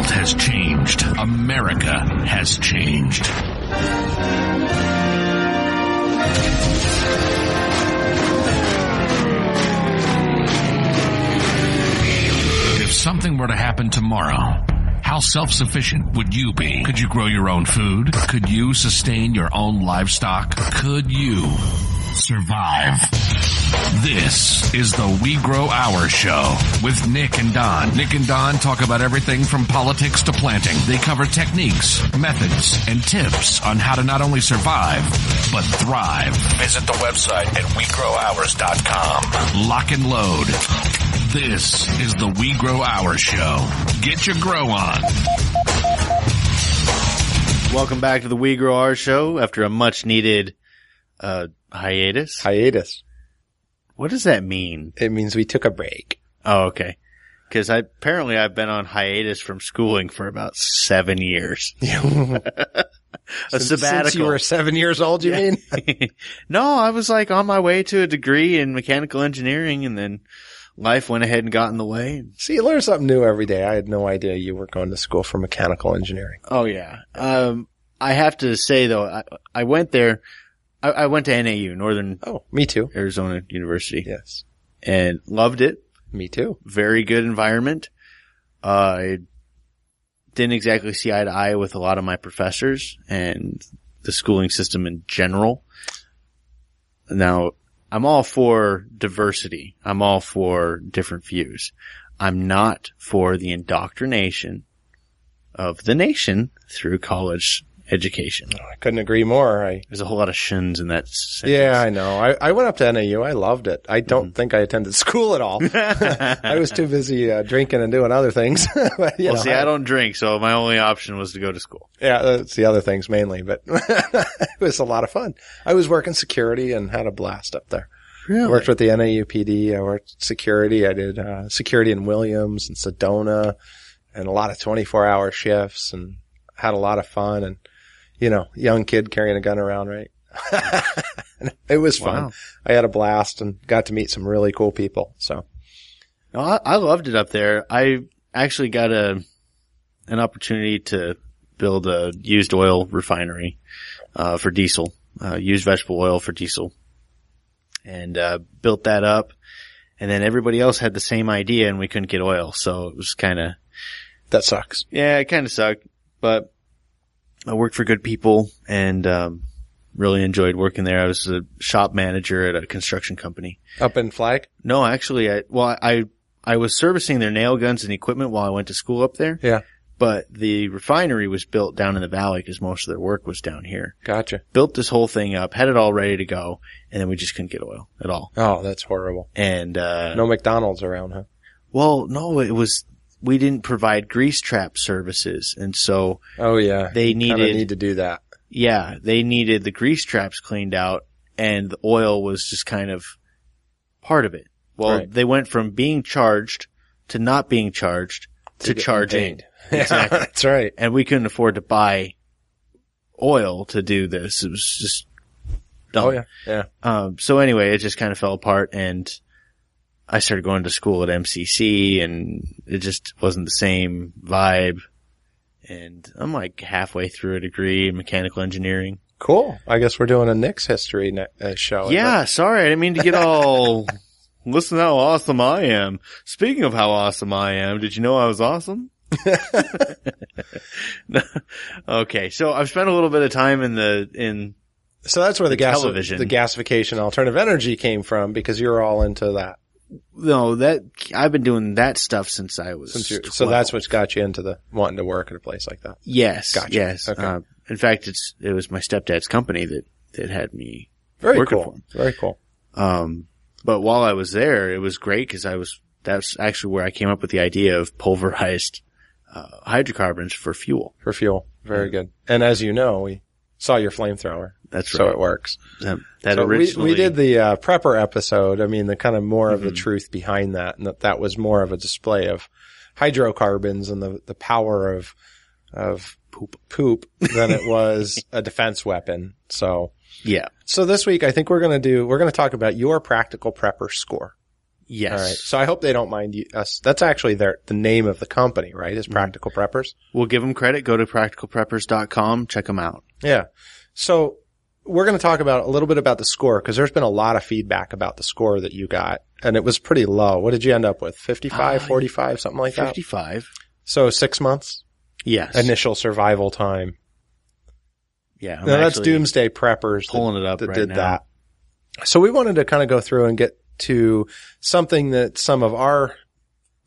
world has changed. America has changed. If something were to happen tomorrow, how self-sufficient would you be? Could you grow your own food? Could you sustain your own livestock? Could you survive? This is the We Grow Our Show with Nick and Don. Nick and Don talk about everything from politics to planting. They cover techniques, methods, and tips on how to not only survive, but thrive. Visit the website at WeGrowOurs.com. Lock and load. This is the We Grow Our Show. Get your grow on. Welcome back to the We Grow Our Show after a much-needed hiatus. Hiatus. What does that mean? It means we took a break. Oh, okay. Because apparently I've been on hiatus from schooling for about 7 years. A sabbatical. Since you were 7 years old, you mean? No, I was like on my way to a degree in mechanical engineering, and then life went ahead and got in the way. See, you learn something new every day. I had no idea you were going to school for mechanical engineering. Oh, yeah. I have to say, though, I went there. I went to NAU, Northern me too. Arizona University. Yes. And loved it. Me too. Very good environment. I didn't exactly see eye to eye with a lot of my professors and the schooling system in general. Now, I'm all for diversity. I'm all for different views. I'm not for the indoctrination of the nation through college education. I couldn't agree more. There's a whole lot of shins in that sentence. Yeah, I know. I went up to NAU. I loved it. I don't think I attended school at all. I was too busy drinking and doing other things. But, I don't drink, so my only option was to go to school. Yeah, that's the other things mainly, but it was a lot of fun. I was working security and had a blast up there. Really? I worked with the NAU PD. I worked security. I did security in Williams and Sedona and a lot of 24-hour shifts and had a lot of fun. And young kid carrying a gun around, right? It was fun. Wow. I had a blast and got to meet some really cool people. So, I loved it up there. I actually got an opportunity to build a used oil refinery for diesel, used vegetable oil for diesel, and built that up. And then everybody else had the same idea, and we couldn't get oil, so it was kind of that sucks. Yeah, it kind of sucked, but I worked for good people and really enjoyed working there. I was a shop manager at a construction company. Up in Flag? No, actually, I was servicing their nail guns and equipment while I went to school up there. Yeah. But the refinery was built down in the valley because most of their work was down here. Gotcha. Built this whole thing up, had it all ready to go, and then we just couldn't get oil at all. Oh, that's horrible. And no McDonald's around, huh? Well, no, we didn't provide grease trap services, and so they need to do that. Yeah, they needed the grease traps cleaned out, and the oil was just kind of part of it. Well, They went from being charged to not being charged to charging. Exactly. That's right. And we couldn't afford to buy oil to do this. It was just dumb. Oh, yeah. Yeah. So anyway, it just kind of fell apart, and I started going to school at MCC, and it just wasn't the same vibe. And I'm like halfway through a degree in mechanical engineering. Cool. I guess we're doing a Nick's history show. Yeah, sorry. I didn't mean to get all, listen how awesome I am. Speaking of how awesome I am, did you know I was awesome? Okay. So I've spent a little bit of time so that's where the television. The gasification alternative energy came from, because you're all into that. No, I've been doing that stuff since I was 12. So that's what got you into wanting to work at a place like that. Yes. Gotcha. Yes. Okay. In fact, it was my stepdad's company that had me Very working cool. for him. Very cool. But while I was there, it was great because that's actually where I came up with the idea of pulverized hydrocarbons for fuel. For fuel. Very good. And as you know, we saw your flamethrower. That's right. So it works. We did the prepper episode. I mean, the kind of more of the truth behind that, and that was more of a display of hydrocarbons and the power of poop than it was a defense weapon. So yeah. So this week, I think we're going to talk about your practical prepper score. Yes. All right. So I hope they don't mind us. That's actually the name of the company, right? Is Practical Preppers. We'll give them credit. Go to practicalpreppers.com. Check them out. Yeah. So we're going to talk about a little bit about the score because there's been a lot of feedback about the score that you got, and it was pretty low. What did you end up with? 55, 45, something like that? 55. So 6 months? Yes. Initial survival time. Yeah. Now that's Doomsday Preppers pulling it up that right did now. that. So we wanted to kind of go through and get to something that some of our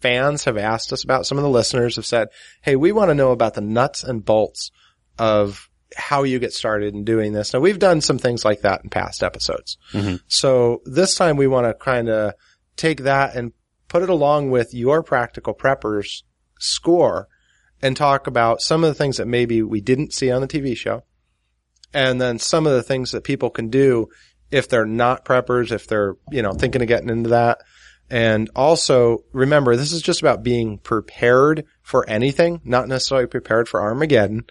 fans have asked us about. Some of the listeners have said, hey, we want to know about the nuts and bolts of how you get started in doing this. Now, we've done some things like that in past episodes. Mm-hmm. So this time we want to kind of take that and put it along with your Practical Preppers score and talk about some of the things that maybe we didn't see on the TV show. And then some of the things that people can do if they're not preppers, if they're, thinking of getting into that. And also remember, this is just about being prepared for anything, not necessarily prepared for Armageddon.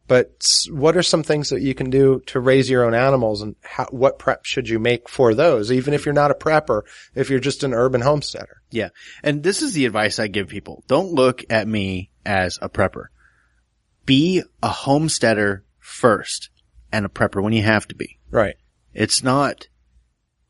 But what are some things that you can do to raise your own animals, and what prep should you make for those, even if you're not a prepper, if you're just an urban homesteader? Yeah. And this is the advice I give people. Don't look at me as a prepper. Be a homesteader first and a prepper when you have to be. Right. It's not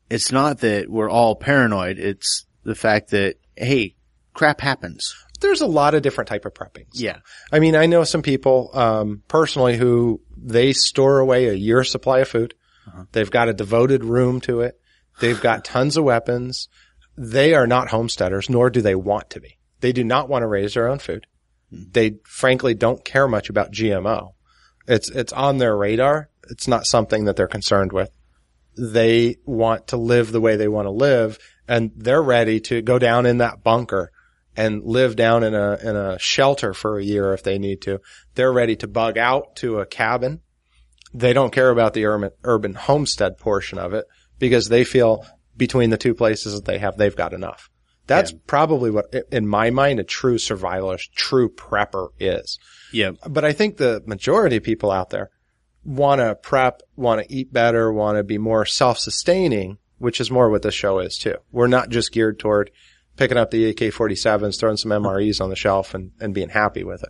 that we're all paranoid. It's the fact that, hey, crap happens. There's a lot of different type of preppings. Yeah. I mean, I know some people, personally who they store away a year's supply of food. Uh-huh. They've got a devoted room to it. They've got tons of weapons. They are not homesteaders, nor do they want to be. They do not want to raise their own food. They frankly don't care much about GMO. It's on their radar. It's not something that they're concerned with. They want to live the way they want to live, and they're ready to go down in that bunker and live down in a shelter for a year if they need to. They're ready to bug out to a cabin. They don't care about the urban homestead portion of it because they feel between the two places that they've got enough. That's probably what, in my mind, a true survivalist, true prepper is. Yeah. But I think the majority of people out there want to prep, want to eat better, want to be more self-sustaining, which is more what this show is too. We're not just geared toward picking up the AK-47s, throwing some MREs on the shelf and being happy with it.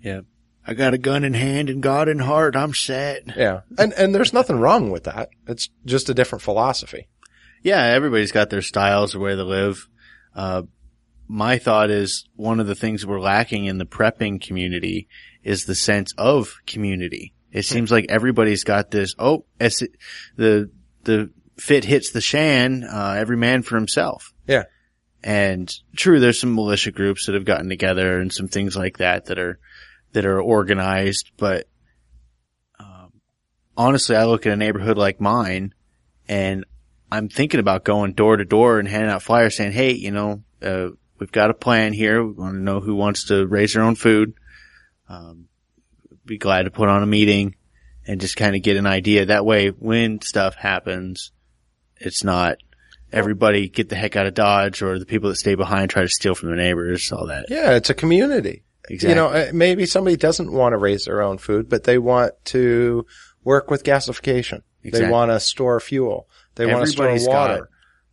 Yeah. I got a gun in hand and God in heart. I'm set. Yeah. And there's nothing wrong with that. It's just a different philosophy. Yeah. Everybody's got their styles, the way they live. My thought is one of the things we're lacking in the prepping community is the sense of community. It seems like everybody's got this, as the fit hits the shan, every man for himself. Yeah. And true, there's some militia groups that have gotten together and some things like that are organized. But, honestly, I look at a neighborhood like mine and I'm thinking about going door to door and handing out flyers saying, hey, we've got a plan here. We want to know who wants to raise their own food. Be glad to put on a meeting and just kind of get an idea. That way, when stuff happens, it's not everybody get the heck out of Dodge or the people that stay behind try to steal from their neighbors, all that. Yeah, it's a community. Exactly. Maybe somebody doesn't want to raise their own food, but they want to work with gasification. Exactly. They want to store fuel. They want to store water.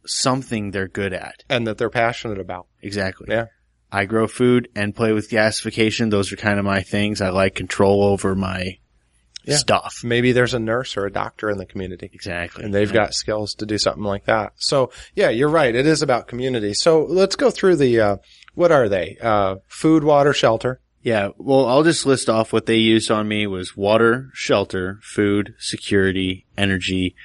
Something they're good at. And that they're passionate about. Exactly. Yeah. I grow food and play with gasification. Those are kind of my things. I like control over my stuff. Maybe there's a nurse or a doctor in the community. Exactly. And they've got skills to do something like that. So, yeah, you're right. It is about community. So let's go through the, what are they? Food, water, shelter. Yeah. Well, I'll just list off what they used on me was water, shelter, food, security, energy,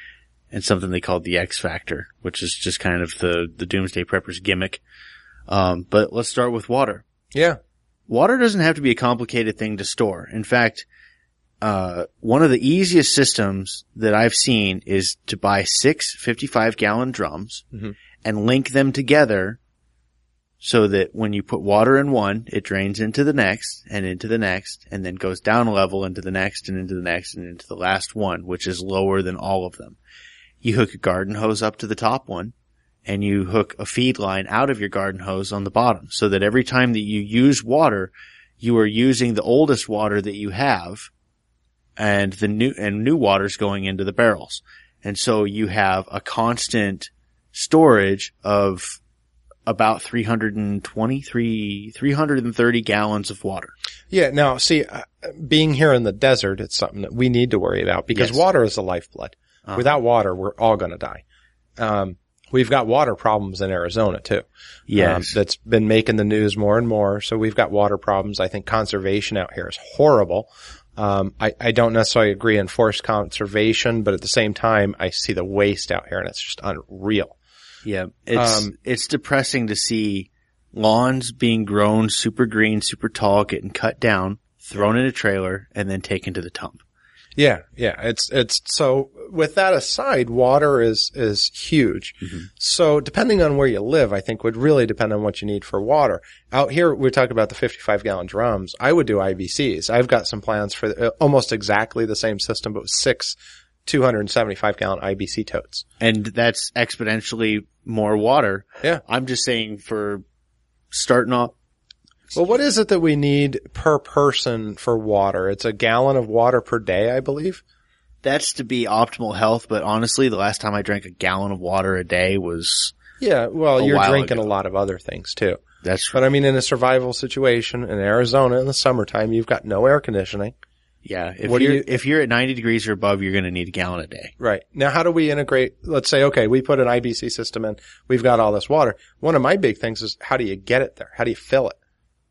and something they called the X Factor, which is just kind of the Doomsday Prepper's gimmick. But let's start with water. Yeah. Water doesn't have to be a complicated thing to store. In fact, one of the easiest systems that I've seen is to buy 6 55-gallon drums and link them together so that when you put water in one, it drains into the next and into the next and then goes down a level into the next and into the next and into the last one, which is lower than all of them. You hook a garden hose up to the top one and you hook a feed line out of your garden hose on the bottom so that every time that you use water, you are using the oldest water that you have and the new water's going into the barrels. And so you have a constant storage of about 330 gallons of water. Yeah. Now, see, being here in the desert, it's something that we need to worry about because water is the lifeblood. Without water, we're all going to die. We've got water problems in Arizona too. Yes. That's been making the news more and more. So we've got water problems. I think conservation out here is horrible. I don't necessarily agree in forced conservation, but at the same time, I see the waste out here and it's just unreal. Yeah. It's depressing to see lawns being grown super green, super tall, getting cut down, thrown in a trailer, and then taken to the dump. Yeah. It's so with that aside, water is huge. Mm-hmm. So depending on where you live, I think would really depend on what you need for water. Out here, we're talking about the 55-gallon drums. I would do IBCs. I've got some plans for almost exactly the same system, but with 6 275-gallon IBC totes. And that's exponentially more water. Yeah. I'm just saying for starting off. Well, what is it that we need per person for water? It's a gallon of water per day, I believe. That's to be optimal health, but honestly, the last time I drank a gallon of water a day was Yeah, well, you're while drinking ago. a lot of other things too. That's But I mean, in a survival situation in Arizona in the summertime, you've got no air conditioning. yeah. If you're at 90 degrees or above, you're going to need a gallon a day. Right. Now, how do we integrate? Let's say, okay, we put an IBC system in. We've got all this water. One of my big things is how do you get it there? How do you fill it?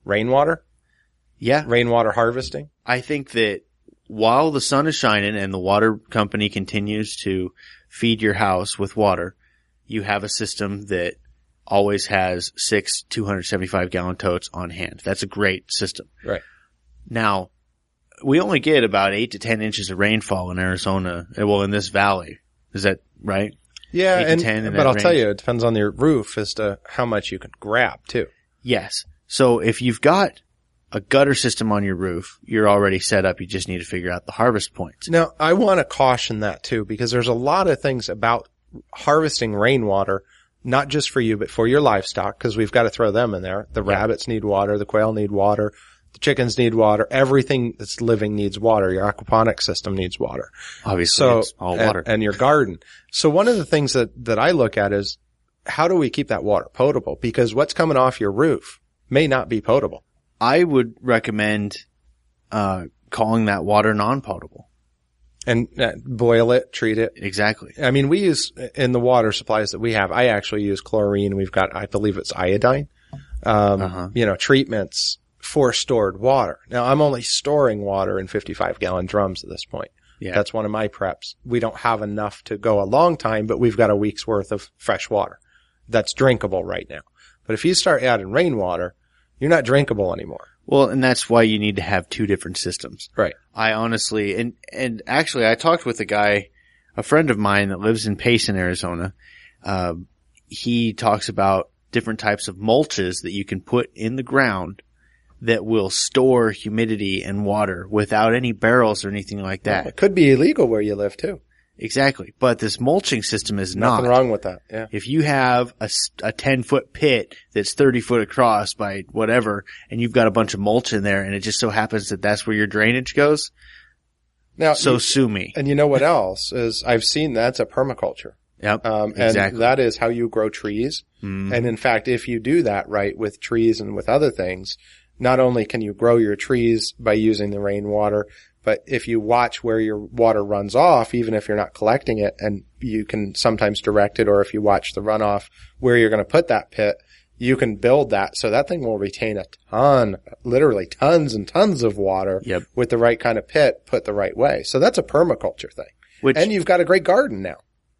Rainwater? Yeah. Rainwater harvesting? I think that while the sun is shining and the water company continues to feed your house with water, you have a system that always has 6 275-gallon totes on hand. That's a great system. Right. Now, we only get about 8 to 10 inches of rainfall in Arizona, well, in this valley. Is that right? Yeah, 8 to 10 in but that I'll tell range? you, it depends on your roof as to how much you can grab too. Yes. So if you've got a gutter system on your roof, you're already set up. You just need to figure out the harvest points. Now, I want to caution that too, because there's a lot of things about harvesting rainwater, not just for you, but for your livestock, because we've got to throw them in there. The rabbits need water. The quail need water. The chickens need water. Everything that's living needs water. Your aquaponic system needs water. Obviously, So, it's all water. and your garden. So one of the things that I look at is how do we keep that water potable? Because what's coming off your roof may not be potable. I would recommend calling that water non-potable. And boil it, treat it. Exactly. I mean, we use, in the water supplies that we have, I actually use chlorine. We've got, I believe it's iodine, treatments for stored water. Now, I'm only storing water in 55-gallon drums at this point. Yeah. That's one of my preps. We don't have enough to go a long time, but we've got a week's worth of fresh water that's drinkable right now. But if you start adding rainwater, you're not drinkable anymore. Well, and that's why you need to have two different systems. Right. I honestly, and actually I talked with a friend of mine that lives in Payson, Arizona. He talks about different types of mulches that you can put in the ground that will store humidity and water without any barrels or anything like that. It could be illegal where you live too. Exactly. But this mulching system is Nothing not. wrong with that. Yeah. If you have a 10-foot pit that's 30 foot across by whatever, and you've got a bunch of mulch in there, and it just so happens that that's where your drainage goes, Now, sue me. And you know what else is I've seen that's a permaculture. Yep. And that is how you grow trees. Mm. And in fact, if you do that right with trees and with other things, not only can you grow your trees by using the rainwater, but if you watch where your water runs off, even if you're not collecting it, and you can sometimes direct it, or if you watch the runoff where you're going to put that pit, you can build that so that thing will retain a ton, literally tons and tons of water with the right kind of pit put the right way. So that's a permaculture thing. And you've got a great garden now.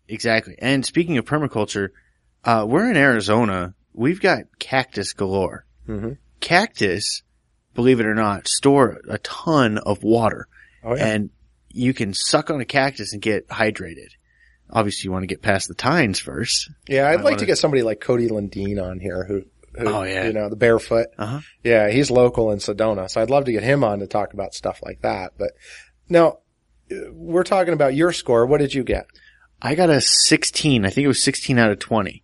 Exactly. And speaking of permaculture, we're in Arizona. We've got cactus galore. Mm-hmm. Cactus, believe it or not, store a ton of water. Oh, yeah. And you can suck on a cactus and get hydrated. Obviously, you want to get past the tines first. Yeah, I'd like to get somebody like Cody Lundeen on here who the barefoot. Uh-huh. Yeah, he's local in Sedona, so I'd love to get him on to talk about stuff like that. But now, we're talking about your score. What did you get? I got a 16. I think it was 16 out of 20.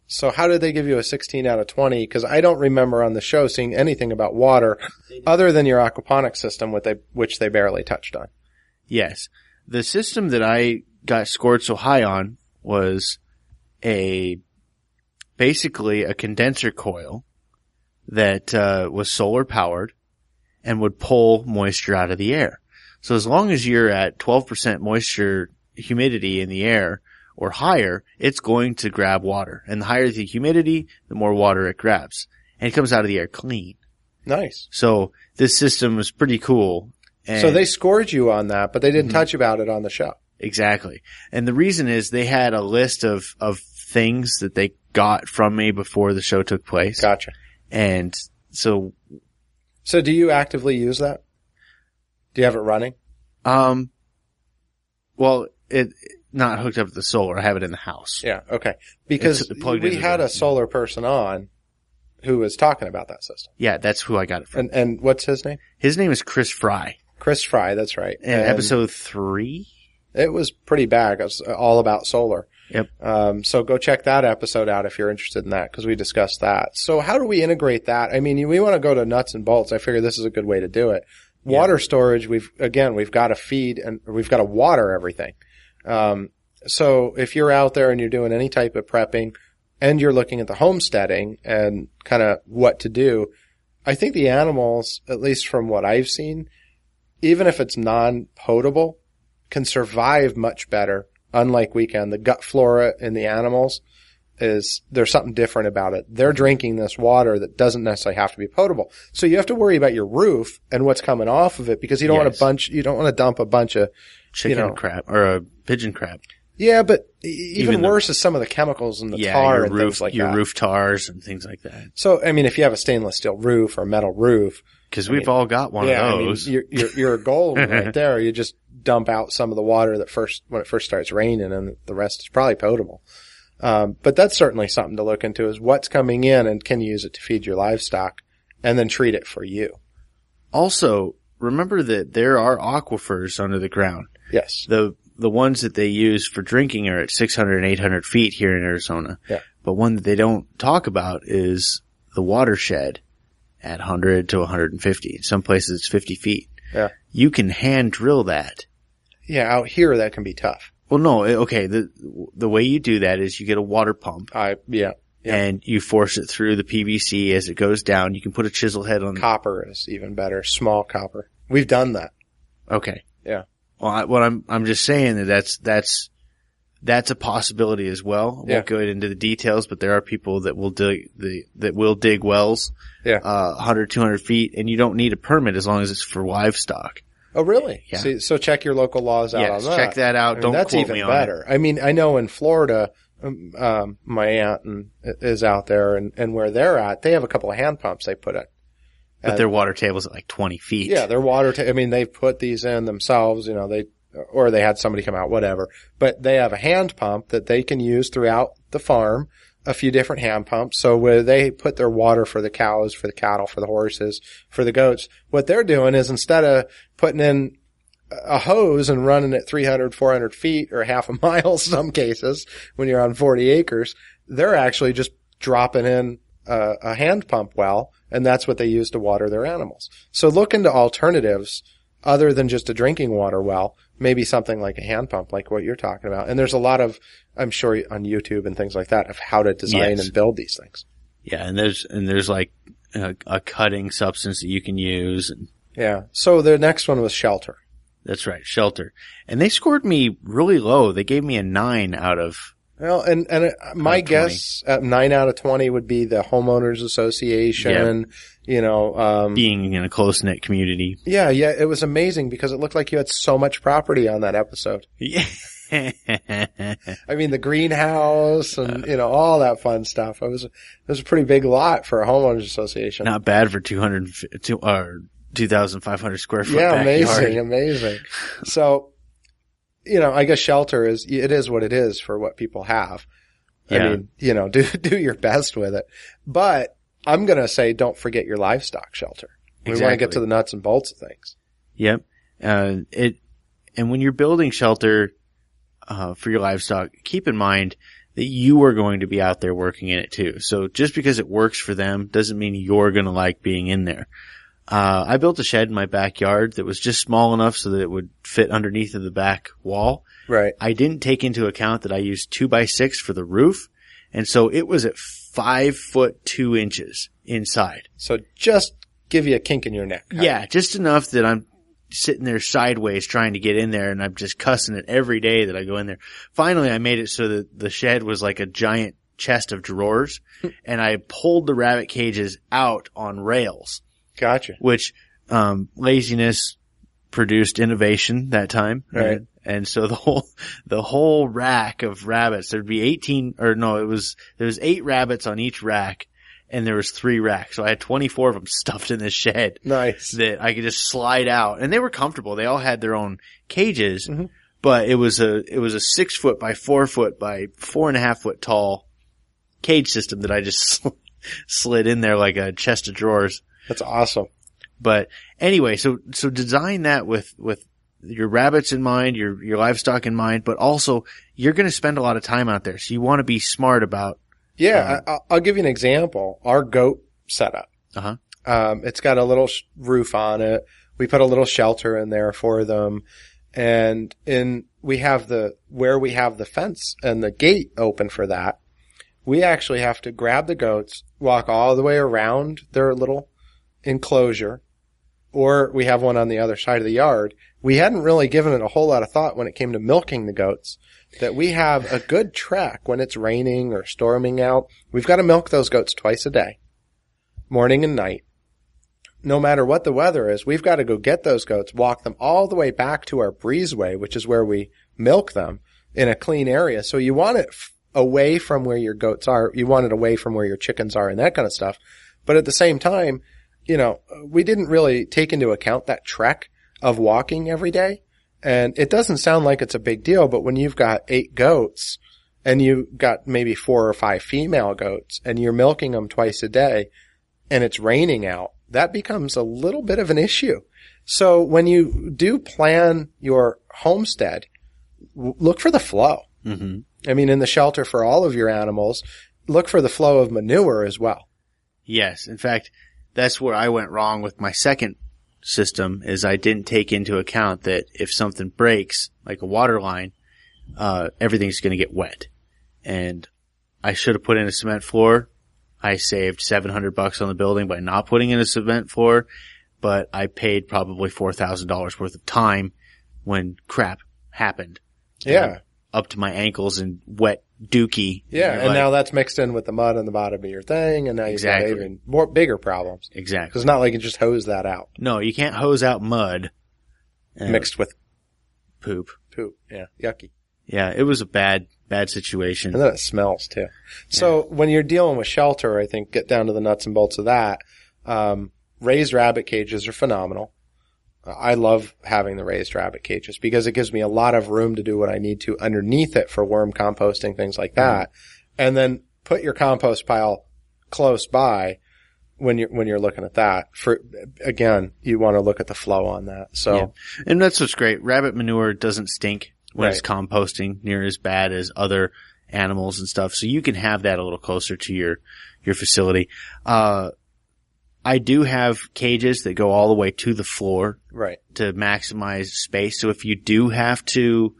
So how did they give you a 16 out of 20? Because I don't remember on the show seeing anything about water other than your aquaponic system, which they barely touched on. Yes. The system that I got scored so high on was basically basically a condenser coil that was solar powered and would pull moisture out of the air. So as long as you're at 12% moisture humidity in the air or higher, it's going to grab water. And the higher the humidity, the more water it grabs. And it comes out of the air clean. Nice. So this system is pretty cool. And so they scored you on that, but they didn't touch about it on the show. Exactly. And the reason is they had a list of things that they got from me before the show took place. Gotcha. And so do you actively use that? Do you have it running? Well, it not hooked up to the solar. I have it in the house. Yeah. Okay. Because we had a solar person on who was talking about that system. Yeah, that's who I got it from. And what's his name? His name is Chris Fry. Chris Fry. That's right. And episode 3. It was pretty bad. It was all about solar. Yep. So go check that episode out if you're interested in that, because we discussed that. So how do we integrate that? I mean, we want to go to nuts and bolts. I figure this is a good way to do it. Water storage, we've got to feed and we've got to water everything. So if you're out there and you're doing any type of prepping and you're looking at the homesteading and kind of what to do, I think the animals, at least from what I've seen, even if it's non-potable, can survive much better. Unlike we can. The gut flora in the animals there's something different about it. They're drinking this water that doesn't necessarily have to be potable. So you have to worry about your roof and what's coming off of it, because you don't want to dump a bunch of chicken crap or a pigeon crab. Yeah, but even worse is some of the chemicals in the tar and things like that. Your roof tars and things like that. So, I mean, if you have a stainless steel roof or a metal roof. Because we've all got one of those. I mean, you're a golden right there. You just dump out some of the water when it first starts raining, and the rest is probably potable. But that's certainly something to look into, is what's coming in and can you use it to feed your livestock and then treat it for you. Also, remember that there are aquifers under the ground. Yes. The ones that they use for drinking are at 600 and 800 feet here in Arizona. Yeah. But one that they don't talk about is the watershed at 100 to 150. In some places it's 50 feet. Yeah. You can hand drill that. Yeah, out here that can be tough. Well, no, okay. The way you do that is you get a water pump. Yeah. And you force it through the PVC as it goes down. You can put a chisel head on. Copper is even better. Small copper. We've done that. Okay. Yeah. Well, I'm just saying that's a possibility as well. I won't go into the details, but there are people that will dig wells. Yeah. 100, 200 feet, and you don't need a permit as long as it's for livestock. Oh, really? Yeah. So check your local laws out on that. Check that out. I mean, don't that's quote even me on better. it. I mean, I know in Florida, my aunt is out there, and where they're at, they have a couple of hand pumps they put in. But their water table's at like 20 feet. Yeah, their water I mean, they've put these in themselves, or they had somebody come out, whatever. But they have a hand pump that they can use throughout the farm, a few different hand pumps. So where they put their water for the cows, for the cattle, for the horses, for the goats, what they're doing is, instead of putting in a hose and running at 300, 400 feet or half a mile, some cases, when you're on 40 acres, they're actually just dropping in a hand pump well, and that's what they use to water their animals. So look into alternatives other than just a drinking water well, maybe something like a hand pump, like what you're talking about. And there's a lot of, I'm sure on YouTube and things like that, of how to design and build these things. Yeah. And there's like a cutting substance that you can use. Yeah. So the next one was shelter. That's right. Shelter. And they scored me really low. They gave me a 9 out of. Well, and my guess at 9 out of 20 would be the homeowners association, being in a close-knit community. Yeah. It was amazing because it looked like you had so much property on that episode. Yeah. I mean, the greenhouse and, all that fun stuff. It was a pretty big lot for a homeowners association. Not bad for 2,500 square foot backyard. Amazing. So, I guess shelter it is what it is for what people have. Yeah. I mean, do your best with it. But I'm going to say don't forget your livestock shelter. We want to get to the nuts and bolts of things. Yep. And when you're building shelter, for your livestock, keep in mind that you are going to be out there working in it too. So just because it works for them doesn't mean you're going to like being in there. I built a shed in my backyard that was just small enough so that it would fit underneath of the back wall. Right. I didn't take into account that I used 2x6 for the roof, And so it was at 5'2" inside. So just give you a kink in your neck. Yeah, just enough that I'm sitting there sideways trying to get in there, and I'm just cussing it every day that I go in there. Finally, I made it so that the shed was like a giant chest of drawers, and I pulled the rabbit cages out on rails. Gotcha. Which, laziness produced innovation that time. Right. And so the whole rack of rabbits, there was 8 rabbits on each rack, and there was 3 racks. So I had 24 of them stuffed in this shed. Nice. That I could just slide out. And they were comfortable. They all had their own cages, but it was a 6 foot by 4 foot by 4.5 foot tall cage system that I just slid in there like a chest of drawers. That's awesome. But anyway, so design that with your rabbits in mind, your livestock in mind, but also you're going to spend a lot of time out there. So you want to be smart about. Yeah. I'll give you an example. Our goat setup. It's got a little roof on it. We put a little shelter in there for them. And we have where we have the fence and the gate open for that, we actually have to grab the goats, walk all the way around their little enclosure, or we have one on the other side of the yard. We hadn't really given it a whole lot of thought when it came to milking the goats, that we have a good track when it's raining or storming out. We've got to milk those goats twice a day, morning and night. No matter what the weather is, we've got to go get those goats, walk them all the way back to our breezeway, which is where we milk them, in a clean area. So you want it away from where your goats are. You want it away from where your chickens are and that kind of stuff. But at the same time, we didn't really take into account that trek of walking every day. And it doesn't sound like it's a big deal, but when you've got 8 goats and you've got maybe 4 or 5 female goats and you're milking them twice a day and it's raining out, that becomes a little bit of an issue. So when you do plan your homestead, look for the flow. Mm-hmm. I mean, in the shelter for all of your animals, look for the flow of manure as well. Yes. In fact, that's where I went wrong with my second system, is I didn't take into account that if something breaks, like a water line, everything's going to get wet. And I should have put in a cement floor. I saved $700 on the building by not putting in a cement floor, but I paid probably $4,000 worth of time when crap happened. Yeah. Up to my ankles in wet dookie. Yeah, and now that's mixed in with the mud on the bottom of your thing, and now you've got even bigger problems. Exactly. Because it's not like you just hose that out. No, you can't hose out mud. Mixed with poop. Poop, yeah. Yucky. Yeah, it was a bad situation. And then it smells, too. So when you're dealing with shelter, I think, get down to the nuts and bolts of that. Raised rabbit cages are phenomenal. I love having the raised rabbit cages because it gives me a lot of room to do what I need to underneath it for worm composting, things like that. And then put your compost pile close by when you're looking at that. Again, you want to look at the flow on that. So, yeah. And that's what's great. Rabbit manure doesn't stink when it's composting near as bad as other animals and stuff. So you can have that a little closer to your facility. I do have cages that go all the way to the floor. Right. To maximize space. So if you do have to,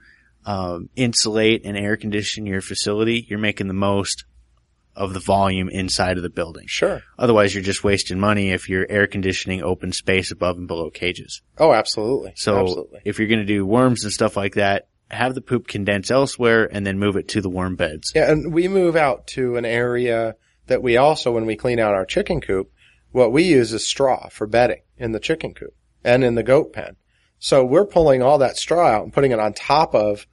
insulate and air condition your facility, you're making the most of the volume inside of the building. Sure. Otherwise, you're just wasting money if you're air conditioning open space above and below cages. Oh, absolutely. So absolutely. If you're going to do worms and stuff like that, have the poop condense elsewhere and then move it to the worm beds. Yeah, and we move out to an area that we also, when we clean out our chicken coop, what we use is straw for bedding in the chicken coop and in the goat pen. So we're pulling all that straw out and putting it on top of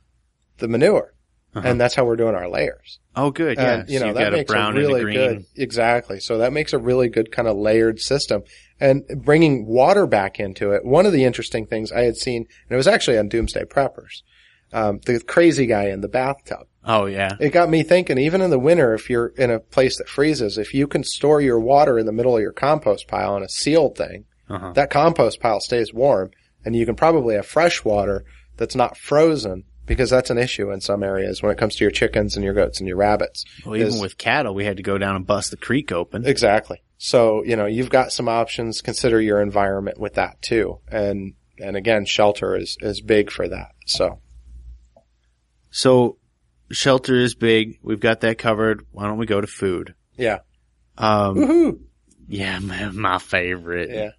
the manure. And that's how we're doing our layers. Oh, good. Yeah. And, so that makes a really good, exactly. So that makes a really good kind of layered system. And bringing water back into it, one of the interesting things I had seen, and it was actually on Doomsday Preppers, the crazy guy in the bathtub. Oh, yeah. It got me thinking, even in the winter, if you're in a place that freezes, if you can store your water in the middle of your compost pile in a sealed thing, that compost pile stays warm, and you can probably have fresh water that's not frozen, because that's an issue in some areas when it comes to your chickens and your goats and your rabbits. Well, even with cattle, we had to go down and bust the creek open. Exactly. So, you've got some options. Consider your environment with that too. And again, shelter is big for that. So shelter is big. We've got that covered. Why don't we go to food? Yeah. Woohoo! Yeah, man, my favorite. Yeah.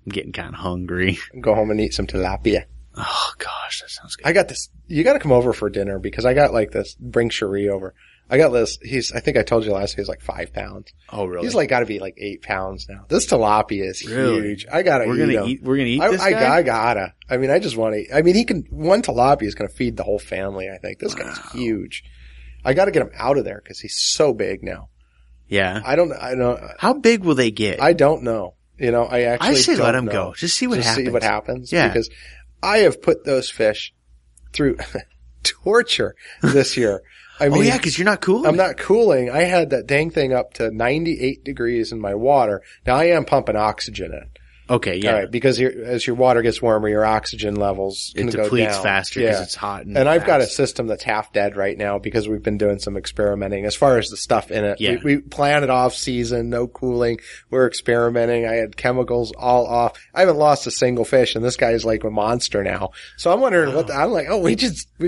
I'm getting kind of hungry. Go home and eat some tilapia. Oh gosh, that sounds good. I got this. You got to come over for dinner because I got like this. Bring Cherie over. I got this. I think I told you last. He's like 5 pounds. Oh really? He's like got to be like 8 pounds now. This tilapia is Really? huge. I gotta. We're gonna eat. We're gonna eat this guy. I gotta. I mean, I just want to. I mean, one tilapia is gonna feed the whole family. I think this guy's huge. I got to get him out of there because he's so big now. Yeah. I don't. How big will they get? I don't know. I say don't let him know. go. Just see what happens. See what happens. Yeah. Because I have put those fish through torture this year. I mean, because you're not cooling. I'm not cooling. I had that dang thing up to 98 degrees in my water. Now I am pumping oxygen in. Okay, yeah. All right, because as your water gets warmer, your oxygen levels can go depletes down. faster because it's hot. And I've got a system that's half dead right now because we've been doing some experimenting as far as the stuff in it. Yeah. We planned it off season, no cooling. We're experimenting. I had chemicals all off. I haven't lost a single fish, and this guy's like a monster now. So I'm wondering I'm like, we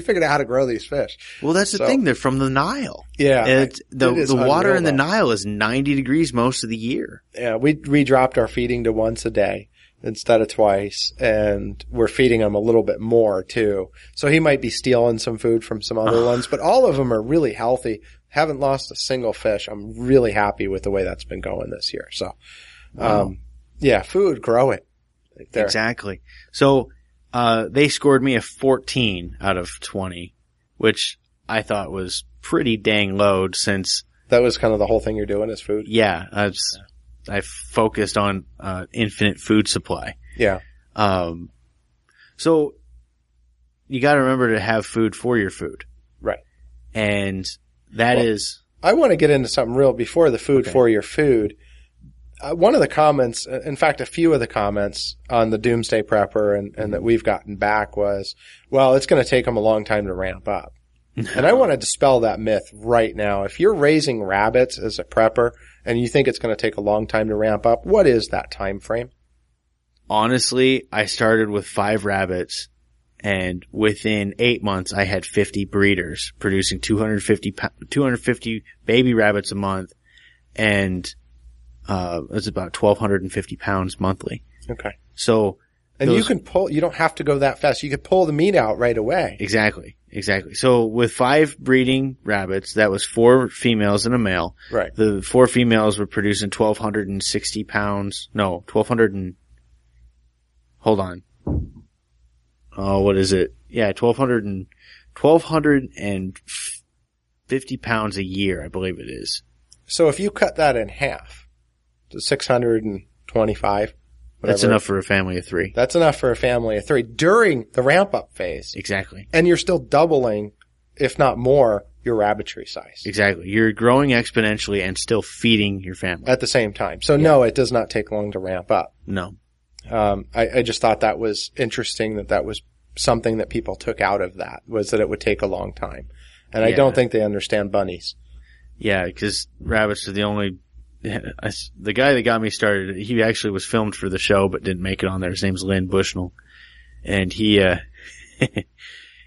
figured out how to grow these fish. Well, that's the thing. They're from the Nile. Yeah. The water in the Nile is 90 degrees most of the year. Yeah, we dropped our feeding to once a day instead of twice, and we're feeding him a little bit more too. So he might be stealing some food from some other ones, but all of them are really healthy. Haven't lost a single fish. I'm really happy with the way that's been going this year. So, food, grow it. Right there. Exactly. So, they scored me a 14 out of 20, which I thought was pretty dang low since that was kind of the whole thing you're doing is food. Yeah. I focused on, infinite food supply. Yeah. So you gotta remember to have food for your food. Right. And that is. I want to get into something real before the food for your food. One of the comments, in fact, a few of the comments on the Doomsday Prepper and that we've gotten back was, well, it's going to take them a long time to ramp up. And I want to dispel that myth right now. If you're raising rabbits as a prepper and you think it's going to take a long time to ramp up, what is that time frame? Honestly, I started with 5 rabbits, and within 8 months I had 50 breeders producing 250 baby rabbits a month, and it's about 1,250 pounds monthly. Okay. So, and you can pull, you don't have to go that fast. You could pull the meat out right away. Exactly. So with 5 breeding rabbits, that was 4 females and a male. Right. The 4 females were producing 1,260 pounds. No, 1,200 hold on. Oh, what is it? Yeah, 1,250 pounds a year, I believe it is. So if you cut that in half to 625, that's enough for a family of 3. That's enough for a family of 3 during the ramp-up phase. Exactly. And you're still doubling, if not more, your rabbitry size. Exactly. You're growing exponentially and still feeding your family. At the same time. So no, it does not take long to ramp up. No. I just thought that was interesting that was something that people took out of that, was that it would take a long time. And I don't think they understand bunnies. Yeah, because rabbits are the only... The guy that got me started, he actually was filmed for the show but didn't make it on there. His name's Lynn Bushnell. And he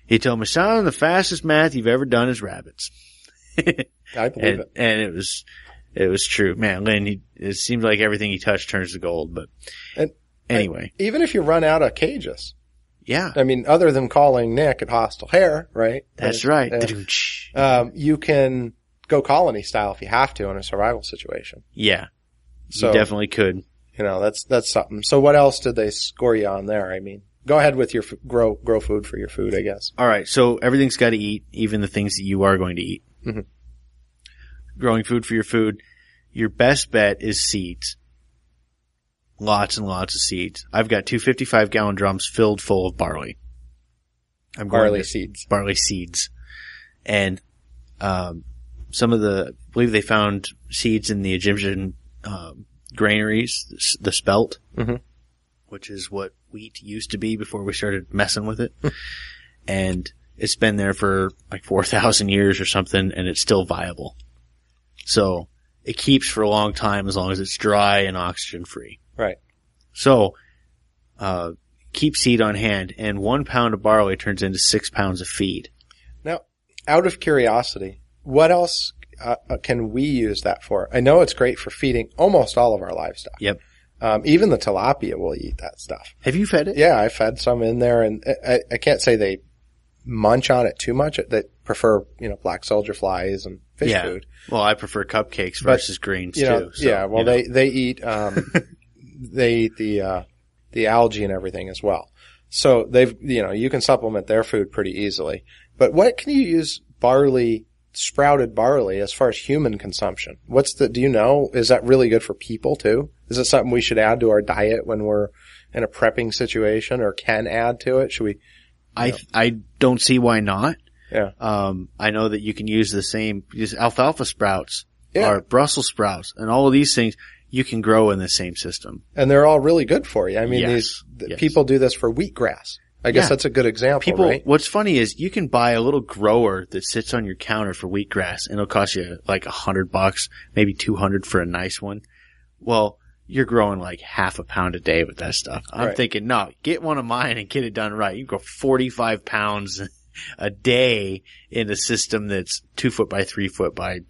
he told me, son, the fastest math you've ever done is rabbits. I believe it. And it was true. Man, Lynn, it seemed like everything he touched turns to gold, but anyway. Even if you run out of cages. Yeah. I mean, other than calling Nick at Hostile Hair, right? That's right. You can go colony style if you have to in a survival situation. Yeah. So, you definitely could. That's something. So what else did they score you on there? I mean, go ahead with your grow food for your food, I guess. All right. So everything's got to eat, even the things that you are going to eat. Mm-hmm. Growing food for your food. Your best bet is seeds. Lots and lots of seeds. I've got 2 55-gallon drums filled full of barley. Barley seeds. Barley seeds. And, I believe they found seeds in the Egyptian, granaries, the spelt, which is what wheat used to be before we started messing with it. And it's been there for like 4,000 years or something, and it's still viable. So it keeps for a long time as long as it's dry and oxygen free. Right. So, keep seed on hand, and 1 pound of barley turns into 6 pounds of feed. Now, out of curiosity, what else can we use that for? I know it's great for feeding almost all of our livestock. Yep. Even the tilapia will eat that stuff. Have you fed it? Yeah, I fed some in there, and I can't say they munch on it too much. They prefer, black soldier flies and fish food. Well, I prefer cupcakes versus greens too. So, they eat, they eat the algae and everything as well. So you can supplement their food pretty easily. But what can you use sprouted barley as far as human consumption? Do you know, is that really good for people too? Is it something we should add to our diet when we're in a prepping situation, or can add to it? Should we? I don't see why not. Yeah. I know that you can use alfalfa sprouts or Brussels sprouts and all of these things you can grow in the same system. And they're all really good for you. I mean, yes. People do this for wheatgrass. I guess that's a good example, right? What's funny is you can buy a little grower that sits on your counter for wheatgrass, and it'll cost you like $100, maybe $200 for a nice one. Well, you're growing like half a pound a day with that stuff. I'm thinking, no, get one of mine and get it done right. You grow 45 pounds a day in a system that's 2 foot by 3 foot by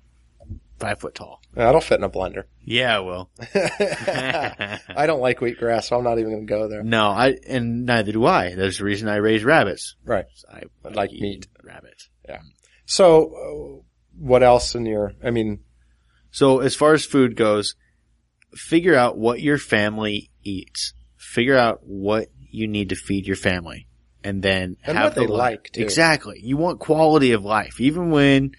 5 foot tall. That'll fit in a blender. Yeah, well. I don't like wheatgrass, so I'm not even going to go there. No, and neither do I. There's the reason I raise rabbits. Right. I like meat. Rabbits. Yeah. So, what else So, as far as food goes, figure out what your family eats. Figure out what you need to feed your family. And then have what they like, too. Exactly. You want quality of life. Even when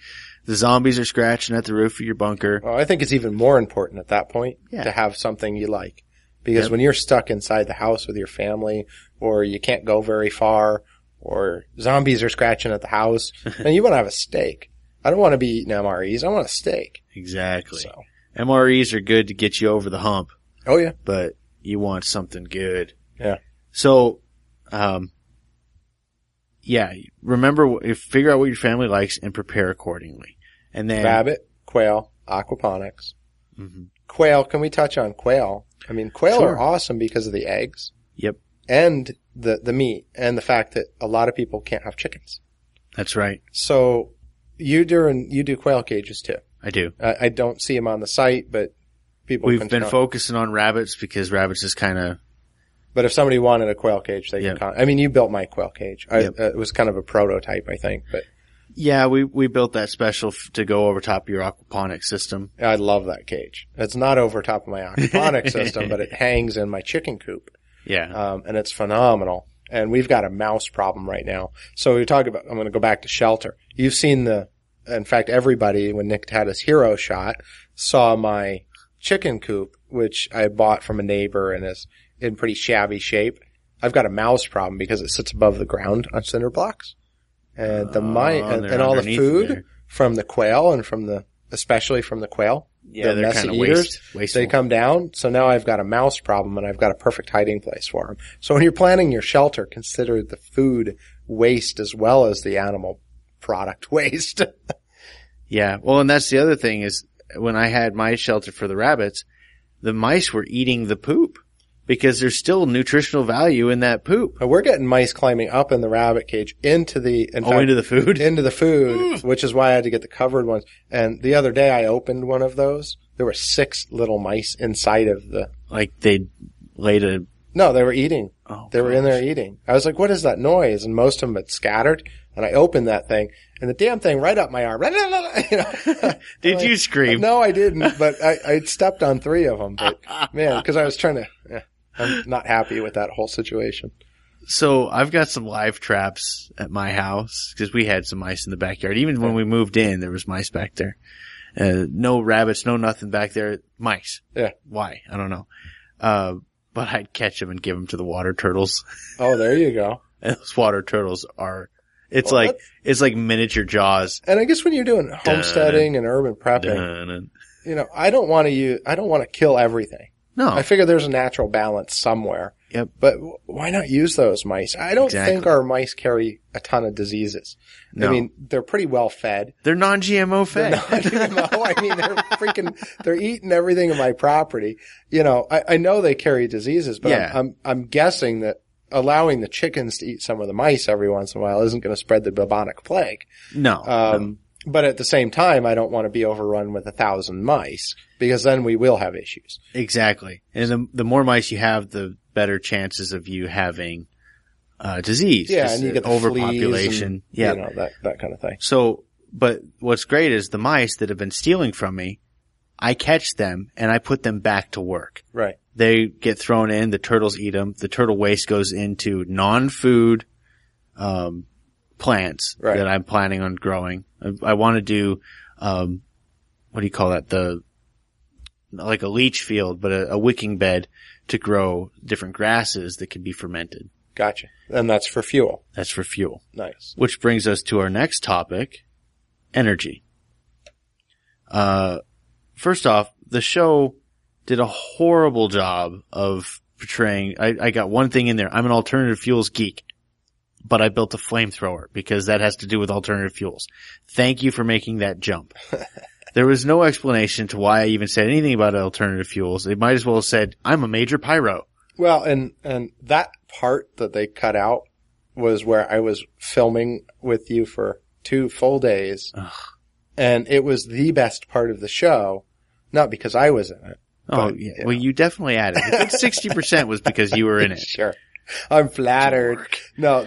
the zombies are scratching at the roof of your bunker. Well, I think it's even more important at that point to have something you like. Because when you're stuck inside the house with your family, or you can't go very far, or zombies are scratching at the house, and you want to have a steak. I don't want to be eating MREs. I want a steak. Exactly. So. MREs are good to get you over the hump. Oh, yeah. But you want something good. Yeah. So, figure out what your family likes and prepare accordingly. And then rabbit, quail, aquaponics. Mm-hmm. Quail, can we touch on quail? I mean, quail are awesome because of the eggs. Yep. And the meat, and the fact that a lot of people can't have chickens. That's right. So you do quail cages too. I do. I don't see them on the site, but we've been focusing on rabbits because rabbits is kind of. But if somebody wanted a quail cage, they can. You built my quail cage. It was kind of a prototype, I think, but. Yeah, we built that special to go over top of your aquaponics system. I love that cage. It's not over top of my aquaponics system, but it hangs in my chicken coop. Yeah. And it's phenomenal. And we've got a mouse problem right now. So we talk about, I'm going to go back to shelter. You've seen in fact, everybody, when Nick had his hero shot, saw my chicken coop, which I bought from a neighbor and is in pretty shabby shape. I've got a mouse problem because it sits above the ground on cinder blocks. And and all the food from the quail and especially from the quail. Yeah, the they're messy kind of eaters, wasteful. they come down. So now I've got a mouse problem and I've got a perfect hiding place for them. So when you're planning your shelter, consider the food waste as well as the animal product waste. Yeah. Well, and that's the other thing is when I had my shelter for the rabbits, the mice were eating the poop. Because there's still nutritional value in that poop. But we're getting mice climbing up in the rabbit cage into the food? Into the food, which is why I had to get the covered ones. And the other day I opened one of those. There were 6 little mice inside of the... Like they laid a... No, they were eating. Oh, they were in there eating. I was like, what is that noise? And most of them had scattered. And I opened that thing, and the damn thing right up my arm. Did you scream? No, I didn't, but I stepped on 3 of them. But man, because I was trying to... I'm not happy with that whole situation. So I've got some live traps at my house because we had some mice in the backyard. Even when we moved in, there was mice back there. No rabbits, no nothing back there. Mice. Yeah. Why? I don't know. But I'd catch them and give them to the water turtles. Oh, there you go. And those water turtles are, it's like miniature Jaws. And I guess when you're doing homesteading and urban prepping, I don't want to kill everything. No. I figure there's a natural balance somewhere. Yep. But why not use those mice? I don't think our mice carry a ton of diseases. No. I mean, they're pretty well fed. They're non-GMO fed. They're non-GMO. I mean, they're eating everything in my property. I know they carry diseases, but I'm guessing that allowing the chickens to eat some of the mice every once in a while isn't going to spread the bubonic plague. No. But at the same time, I don't want to be overrun with 1,000 mice because then we will have issues. Exactly. And the more mice you have, the better chances of you having disease. Yeah, and you get the overpopulation. Fleas and, that kind of thing. So, but what's great is the mice that have been stealing from me, I catch them and I put them back to work. Right. They get thrown in, the turtles eat them, the turtle waste goes into non-food, plants that I'm planning on growing. I want to do, what do you call that? Like a leach field, but a wicking bed to grow different grasses that can be fermented. Gotcha. And that's for fuel. That's for fuel. Nice. Which brings us to our next topic, energy. First off, the show did a horrible job of portraying, I got one thing in there. I'm an alternative fuels geek, but I built a flamethrower because that has to do with alternative fuels. Thank you for making that jump. There was no explanation to why I even said anything about alternative fuels. They might as well have said, I'm a major pyro. Well, and that part that they cut out was where I was filming with you for 2 full days. Ugh. And it was the best part of the show, not because I was in it. Oh, yeah. Well, you definitely added. I think 60% was because you were in it. Sure. I'm flattered. Dork. No,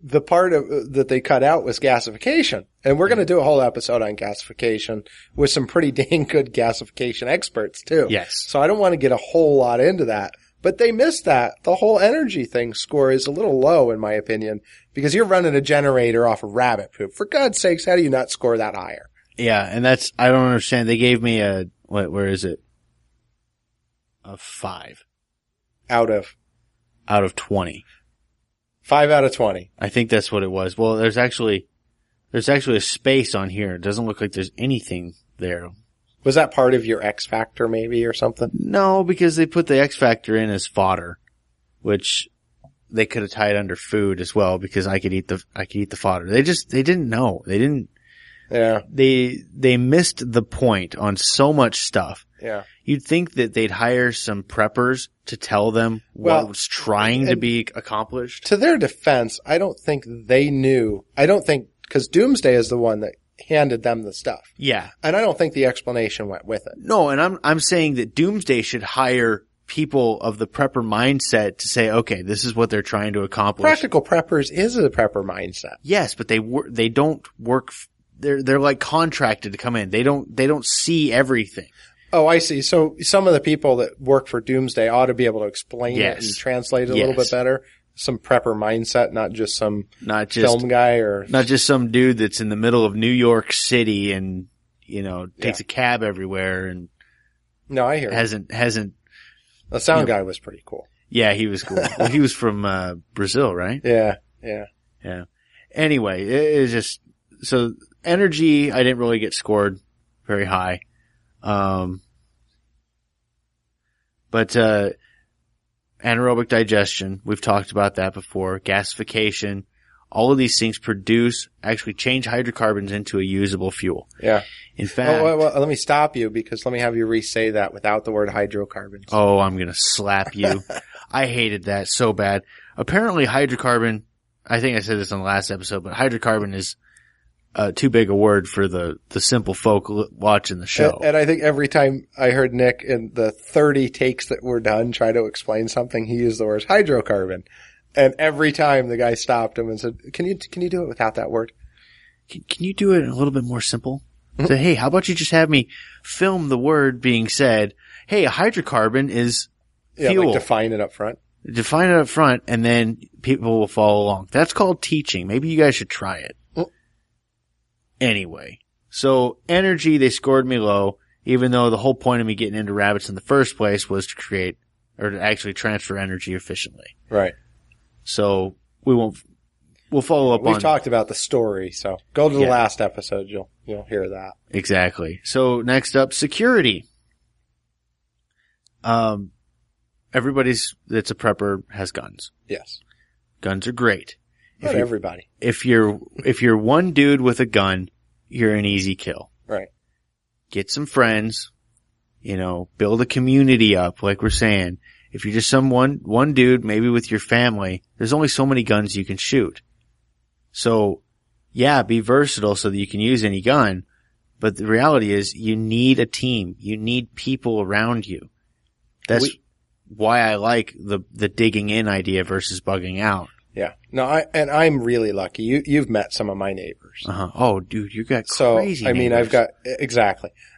the part that they cut out was gasification. And we're going to do a whole episode on gasification with some pretty dang good gasification experts too. Yes. So I don't want to get a whole lot into that, but they missed that. The whole energy thing score is a little low in my opinion because you're running a generator off of rabbit poop. For God's sakes, how do you not score that higher? Yeah. And I don't understand. They gave me where is it? A 5. Out of 20. 5 out of 20. I think that's what it was. Well, there's actually a space on here. It doesn't look like there's anything there. Was that part of your X Factor maybe or something? No, because they put the X Factor in as fodder, which they could have tied under food as well because I could eat the fodder. They didn't know. They didn't. Yeah. They missed the point on so much stuff. Yeah. You'd think that they'd hire some preppers to tell them what was trying to be accomplished. To their defense, I don't think they knew. Because Doomsday is the one that handed them the stuff. Yeah. And I don't think the explanation went with it. No, and I'm saying that Doomsday should hire people of the prepper mindset to say, okay, this is what they're trying to accomplish. Practical preppers is a prepper mindset. Yes, but they don't work. They're like contracted to come in. They don't see everything. Oh, I see. So some of the people that work for Doomsday ought to be able to explain it and translate it a little bit better. Some prepper mindset, not just some film guy or not just some dude that's in the middle of New York City and, takes a cab everywhere and no, I hear hasn't. The sound guy was pretty cool. Yeah, he was cool. Well, he was from, Brazil, right? Yeah. Anyway, it is just, so energy, I didn't really get scored very high. But anaerobic digestion, we've talked about that before. Gasification, all of these things actually change hydrocarbons into a usable fuel. Yeah. In fact, well, let me stop you because let me have you re-say that without the word hydrocarbons. Oh, I'm gonna slap you. I hated that so bad. Apparently hydrocarbon, I think I said this on the last episode, but hydrocarbon is too big a word for the simple folk watching the show. And I think every time I heard Nick in the 30 takes that were done try to explain something, he used the word hydrocarbon. And every time the guy stopped him and said, can you do it without that word? Can you do it a little bit more simple? Say, hey, how about you just have me film the word being said, hey, a hydrocarbon is fuel. Like define it up front. Define it up front and then people will follow along. That's called teaching. Maybe you guys should try it. Anyway, so energy, they scored me low, even though the whole point of me getting into rabbits in the first place was to create or to actually transfer energy efficiently. Right. So we'll follow up on. We've talked about the story, so go to the last episode. You'll hear that. Exactly. So next up, security. Everybody that's a prepper has guns. Yes. Guns are great. Not everybody. If you're one dude with a gun, you're an easy kill. Right. Get some friends, build a community up, like we're saying, If you're just one dude, maybe with your family, there's only so many guns you can shoot. So, yeah, be versatile so that you can use any gun. But the reality is you need a team. You need people around you. That's why I like the digging in idea versus bugging out. Yeah. No, I'm really lucky. You've met some of my neighbors. Oh, dude, you got crazy neighbors.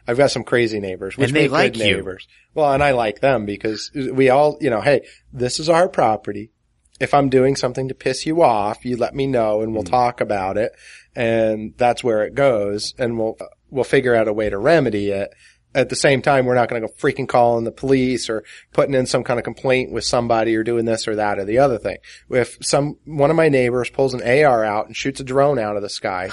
I've got some crazy neighbors, which and they make like good neighbors. Well, and I like them because we all, hey, this is our property. If I'm doing something to piss you off, you let me know and we'll talk about it. And that's where it goes. And we'll figure out a way to remedy it. At the same time, we're not going to go freaking calling the police or putting in some kind of complaint with somebody or doing this or that or the other thing. If one of my neighbors pulls an AR out and shoots a drone out of the sky.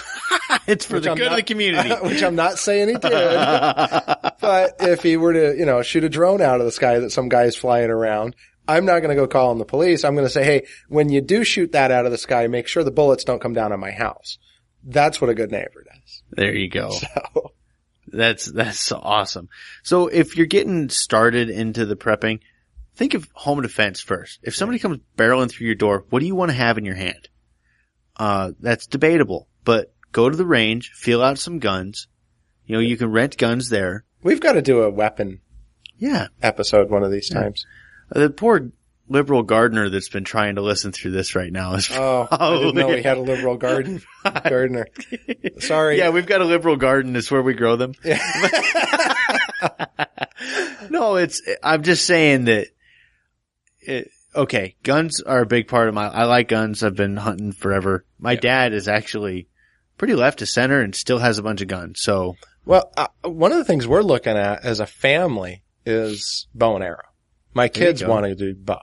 It's for the good of the community. Which I'm not saying he did. But if he were to, shoot a drone out of the sky that some guy's flying around, I'm not going to go calling the police. I'm going to say, hey, when you do shoot that out of the sky, make sure the bullets don't come down on my house. That's what a good neighbor does. There you go. So. That's awesome. So if you're getting started into the prepping, think of home defense first. If somebody comes barreling through your door, what do you want to have in your hand? That's debatable, but go to the range, feel out some guns. You can rent guns there. We've got to do a weapon episode one of these times. The poor liberal gardener that's been trying to listen through this right now is I didn't know we had a liberal gardener. Sorry. Yeah, we've got a liberal garden. It's where we grow them. Yeah. No, I'm just saying that, okay, guns are a big part of I like guns. I've been hunting forever. My dad is actually pretty left of center and still has a bunch of guns. So, well, one of the things we're looking at as a family is bow and arrow. My kids want to do bow.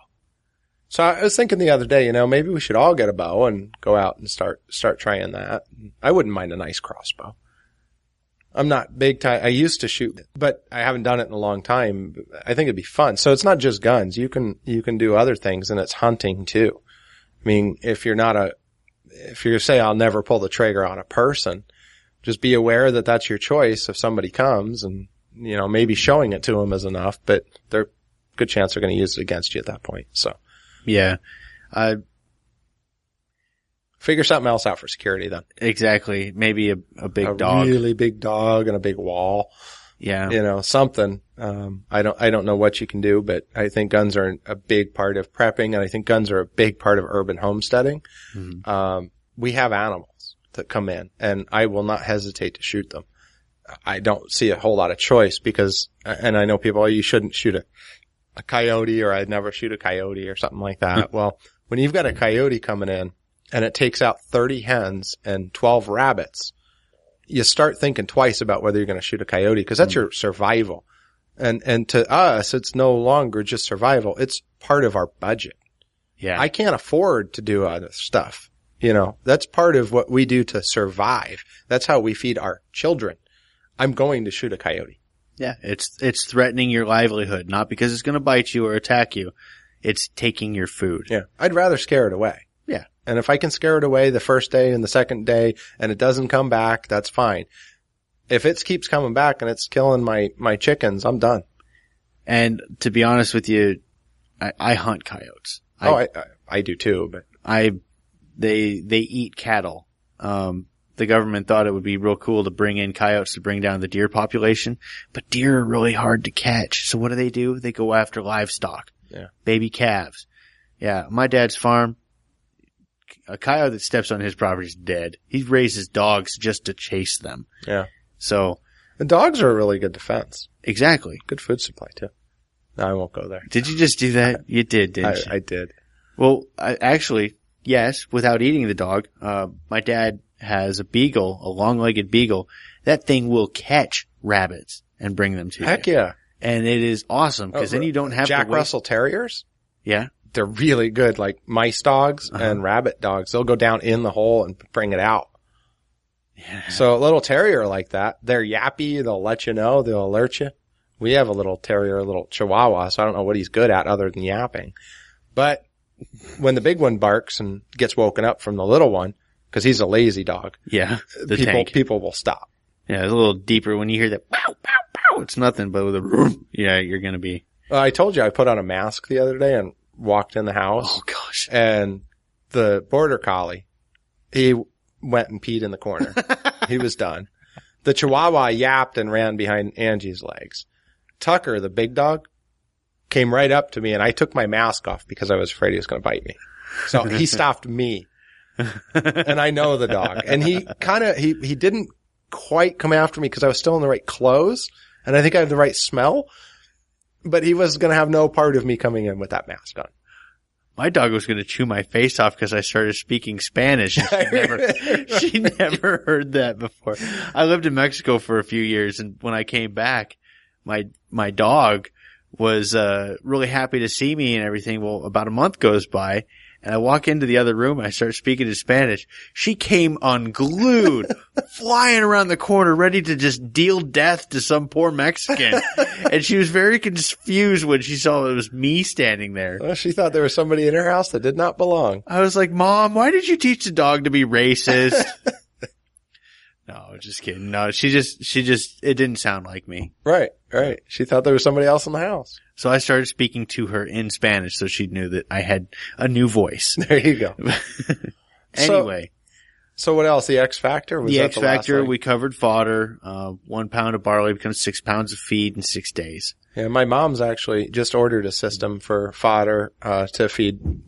So I was thinking the other day, maybe we should all get a bow and go out and start trying that. I wouldn't mind a nice crossbow. I'm not big time. I used to shoot, but I haven't done it in a long time. I think it'd be fun. So it's not just guns. You can do other things, and it's hunting too. I mean, if you say I'll never pull the trigger on a person, just be aware that that's your choice if somebody comes, and maybe showing it to them is enough, but they're good chance they're going to use it against you at that point. So. Yeah. Figure something else out for security then. Exactly. Maybe a big dog. A really big dog and a big wall. Yeah. Something. I don't know what you can do, but I think guns are a big part of prepping, and I think guns are a big part of urban homesteading. Mm-hmm. We have animals that come in, and I will not hesitate to shoot them. I don't see a whole lot of choice because, and I know people, you shouldn't shoot a coyote, or I'd never shoot a coyote or something like that. Well, when you've got a coyote coming in and it takes out 30 hens and 12 rabbits, you start thinking twice about whether you're going to shoot a coyote, because that's your survival. And to us, it's no longer just survival. It's part of our budget. Yeah. I can't afford to do other stuff. That's part of what we do to survive. That's how we feed our children. I'm going to shoot a coyote. Yeah, it's threatening your livelihood, not because it's going to bite you or attack you. It's taking your food. Yeah, I'd rather scare it away. Yeah. And if I can scare it away the first day and the second day and it doesn't come back, that's fine. If it keeps coming back and it's killing my chickens, I'm done. And to be honest with you, I hunt coyotes. I do too, but they eat cattle. The government thought it would be real cool to bring in coyotes to bring down the deer population, but deer are really hard to catch. So what do? They go after livestock. Yeah. Baby calves. Yeah. My dad's farm, a coyote that steps on his property is dead. He raises dogs just to chase them. Yeah. So. The dogs are a really good defense. Exactly. Good food supply too. No, I won't go there. Did you just do that? You did, didn't you? I did. Well, actually, yes, without eating the dog. My dad has a beagle, a long-legged beagle. That thing will catch rabbits and bring them to you. Heck yeah. And it is awesome because then you don't have Jack Russell Terriers. Yeah. They're really good, like mice dogs and rabbit dogs. They'll go down in the hole and bring it out. Yeah. So a little terrier like that, they're yappy. They'll let you know. They'll alert you. We have a little terrier, a little chihuahua, so I don't know what he's good at other than yapping. But when the big one barks and gets woken up from the little one, because he's a lazy dog. Yeah. People will stop. Yeah, it's a little deeper when you hear that pow, pow, pow. It's nothing but with a you're going to be. I told you I put on a mask the other day and walked in the house. Oh gosh. And the border collie, he went and peed in the corner. He was done. The Chihuahua yapped and ran behind Angie's legs. Tucker, the big dog, came right up to me, and I took my mask off because I was afraid he was going to bite me. So he stopped me. And I know the dog. And he he didn't quite come after me because I was still in the right clothes, and I think I have the right smell. But he was going to have no part of me coming in with that mask on. My dog was going to chew my face off because I started speaking Spanish. She never heard that before. I lived in Mexico for a few years, and when I came back, my dog was really happy to see me and everything. Well, about a month goes by, and I walk into the other room, and I start speaking in Spanish. She came unglued, flying around the corner, ready to just deal death to some poor Mexican. And she was very confused when she saw it was me standing there. Well, she thought there was somebody in her house that did not belong. I was like, Mom, why did you teach the dog to be racist? No, just kidding. No, she just, it didn't sound like me. Right. She thought there was somebody else in the house. So I started speaking to her in Spanish so she knew that I had a new voice. There you go. Anyway. So what else? The X Factor? The X Factor, we covered fodder. 1 pound of barley becomes 6 pounds of feed in 6 days. Yeah, my mom's actually just ordered a system for fodder, to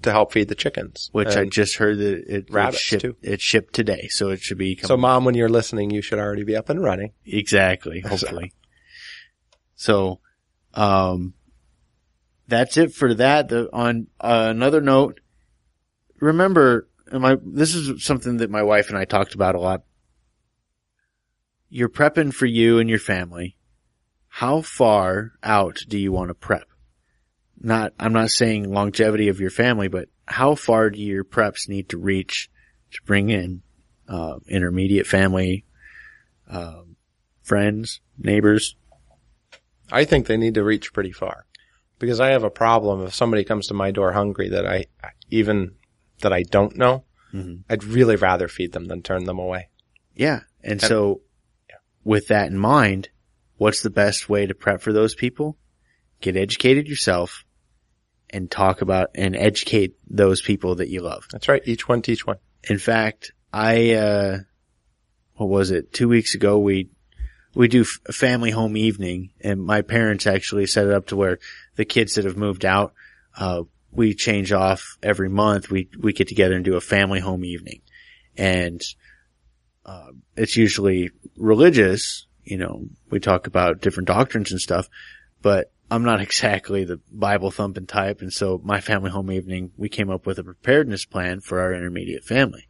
help feed the chickens. Which I just heard that it shipped today, so it should be coming. So Mom, when you're listening, you should already be up and running. Exactly, hopefully. So, that's it for that. On another note, remember, this is something that my wife and I talked about a lot. You're prepping for you and your family. How far out do you want to prep? I'm not saying longevity of your family, but how far do your preps need to reach to bring in, intermediate family, friends, neighbors? I think they need to reach pretty far, because I have a problem if somebody comes to my door hungry that I don't know. Mm-hmm. I'd really rather feed them than turn them away. Yeah. And so with that in mind, what's the best way to prep for those people? Get educated yourself and talk about and educate those people that you love. That's right. Each one teach one. In fact, what was it? 2 weeks ago, we do a family home evening, and my parents actually set it up to where the kids that have moved out, we change off every month. We get together and do a family home evening. And, it's usually religious. We talk about different doctrines and stuff, but I'm not exactly the Bible thumping type. And so my family home evening, we came up with a preparedness plan for our intermediate family.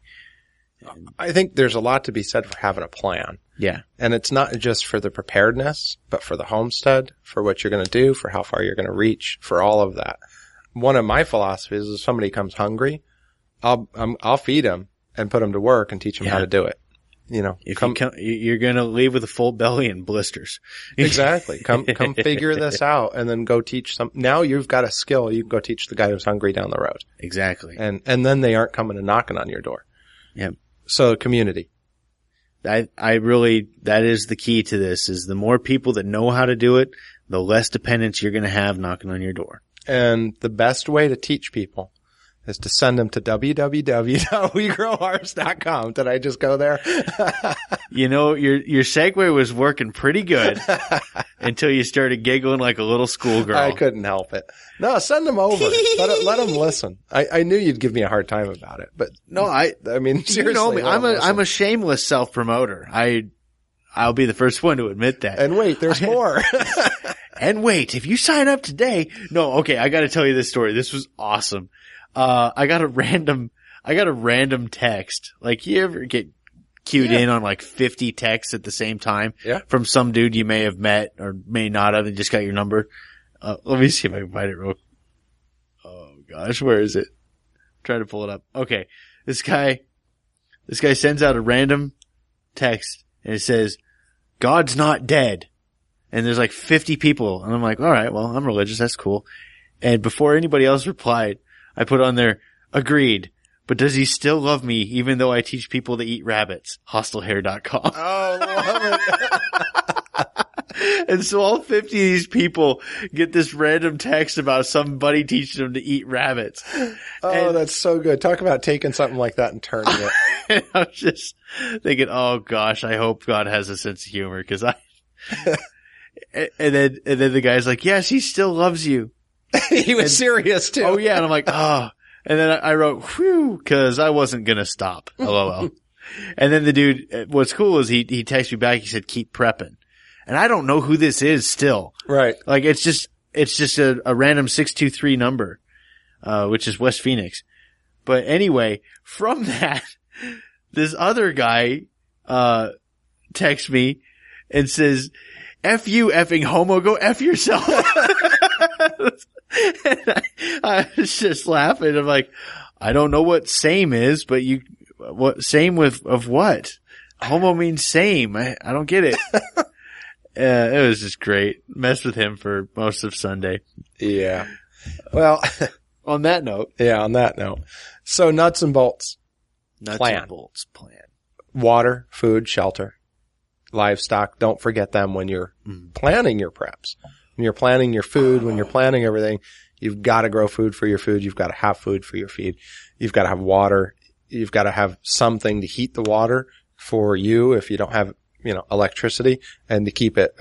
I think there's a lot to be said for having a plan. Yeah. And it's not just for the preparedness, but for the homestead, for what you're going to do, for how far you're going to reach, for all of that. One of my philosophies is if somebody comes hungry, I'll feed them and put them to work and teach them how to do it. You're going to leave with a full belly and blisters. Exactly. Come figure this out and then go teach some. Now you've got a skill. You can go teach the guy who's hungry down the road. Exactly. And then they aren't coming and knocking on your door. Yeah. So community. That is the key to this, is the more people that know how to do it, the less dependents you're going to have knocking on your door. And the best way to teach people is to send them to www.wegrowharvest.com. Did I just go there? Your segue was working pretty good until you started giggling like a little schoolgirl. I couldn't help it. No, send them over. Let them listen. I knew you'd give me a hard time about it, but no, I mean, seriously. You know me. I'm a shameless self-promoter. I'll be the first one to admit that. And wait, there's more. And wait, if you sign up today. No, okay, I gotta tell you this story. This was awesome. I got a random text. Like, you ever get queued in on like 50 texts at the same time? Yeah. From some dude you may have met or may not have and just got your number. Let me see if I can find it real. Oh gosh, where is it? I'm trying to pull it up. Okay. This guy sends out a random text and it says, "God's not dead." And there's like 50 people. And I'm like, all right, well, I'm religious. That's cool. And before anybody else replied, I put on there, "Agreed. But does he still love me even though I teach people to eat rabbits?" HostileHair.com. Oh, love it. And so all 50 of these people get this random text about somebody teaching them to eat rabbits. Oh, that's so good. Talk about taking something like that and turning it. And I was just thinking, oh gosh, I hope God has a sense of humor, because and then the guy's like, yes, he still loves you. He was serious too. Oh yeah. And I'm like, oh, and then I wrote, whew, cause I wasn't going to stop. LOL. And then the dude, what's cool is he texted me back. He said, keep prepping. And I don't know who this is still. Right. Like it's just a random 623 number, which is West Phoenix. But anyway, from that, this other guy, texts me and says, F you effing homo, go F yourself. And I was just laughing. I'm like, I don't know what same is, but what same of what? Homo means same. I don't get it. It was just great. Messed with him for most of Sunday. Yeah. Well, on that note. Yeah, on that note. So nuts and bolts. And bolts plan. Water, food, shelter, livestock. Don't forget them when you're planning your preps. When you're planning your food, when you're planning everything, you've got to grow food for your food. You've got to have food for your feed. You've got to have water. You've got to have something to heat the water for you if you don't have, electricity, and to keep it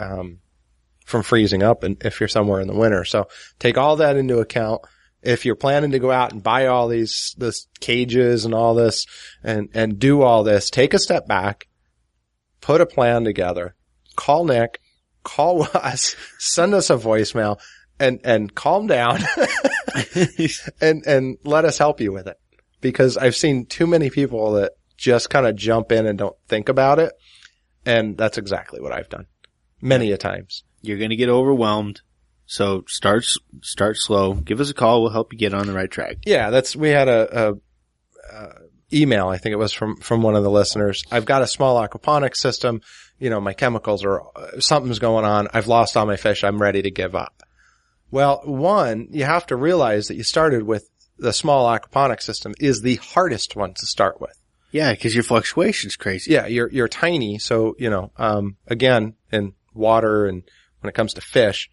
from freezing up and if you're somewhere in the winter. So take all that into account. If you're planning to go out and buy all this cages and all this and do all this, take a step back, put a plan together, call Nick, call us, send us a voicemail, and calm down and let us help you with it. Because I've seen too many people that just kind of jump in and don't think about it. And that's exactly what I've done many a times. You're going to get overwhelmed. So start slow. Give us a call. We'll help you get on the right track. Yeah, we had a email, I think it was from one of the listeners. I've got a small aquaponics system. My chemicals something's going on. I've lost all my fish. I'm ready to give up. Well, one, you have to realize that you started with the small aquaponics system is the hardest one to start with. Yeah, because your fluctuation's crazy. Yeah, you're tiny. So, again, in water and when it comes to fish,